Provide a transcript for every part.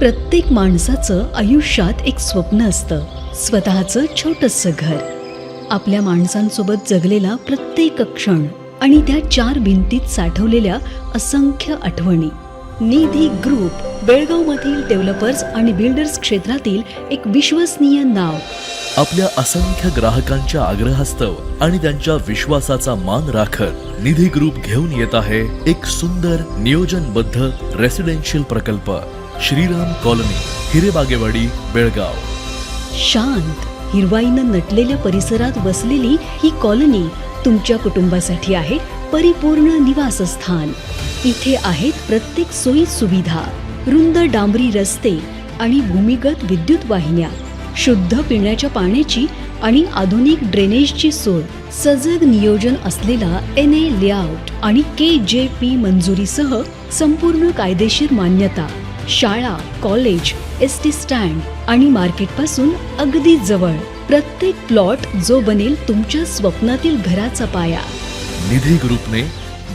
प्रत्येक माणसाचं आयुष्यात एक स्वप्न असतं, स्वतःचं छोटंसं घर. आपल्या माणसांसोबत जगलेला प्रत्येक क्षण आणि त्या चार भिंतीत साठवलेल्या असंख्य आठवणी. निधी ग्रुप बेळगावमधील डेव्हलपर्स आणि बिल्डर्स क्षेत्रातील एक विश्वसनीय नाव. आपल्या असंख्य ग्राहकांच्या आग्रहास्तव आणि त्यांच्या विश्वासाचा मान राखत निधी ग्रुप घेऊन येत आहे एक सुंदर नियोजनबद्ध रेसिडेन्शियल प्रकल्प, श्रीराम कॉलनी, हिरेबागेवाडी, बेळगाव. शांत हिरवाईनं नटलेल्या परिसरात वसलेली ही कॉलनी तुमच्या कुटुंबासाठी आहे परिपूर्ण निवासस्थान. इथे आहेत प्रत्येक सोयी सुविधा, रुंद डांबरी रस्ते आणि भूमिगत विद्युत वाहिन्या, शुद्ध पिण्याच्या पाण्याची आणि आधुनिक ड्रेनेजची सोय, सजग नियोजन असलेला NA लेआउट आणि KJP मंजुरीसह संपूर्ण कायदेशीर मान्यता, शाळा, कॉलेज, ST स्टँड आणि मार्केटपासून अगदी जवळ. प्रत्येक प्लॉट जो बनेल तुमच्या स्वप्नातील घराचा पाया. निधी ग्रुपने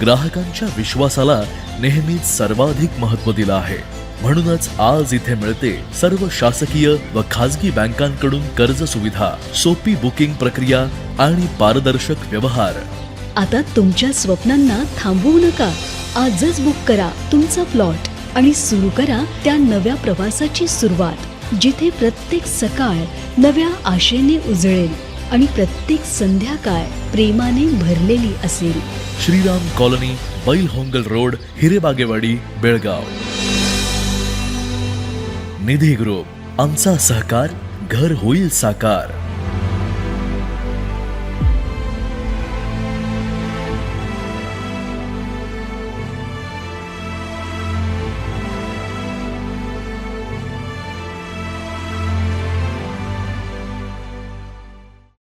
ग्राहकांच्या विश्वासाला नेहमीच सर्वाधिक महत्त्व दिलं आहे. म्हणूनच आज इथे मिळते सर्व शासकीय व खाजगी बँकांकडून कर्ज सुविधा, सोपी बुकिंग प्रक्रिया आणि पारदर्शक व्यवहार. आता तुमच्या स्वप्नांना थांबवू नका. आजच बुक करा तुमचा प्लॉट आणि सुरू करा त्या नव्या प्रवासाची सुरुवात, जिथे प्रत्येक सकाळ नव्या आशेने उजळेल आणि प्रत्येक संध्याकाळ प्रेमाने भरलेली असेल. Shriram colony, Bailhongal road, Hirebagewadi, Belgaum. Nidhi group, आमचा सहकार घर होईल साकार.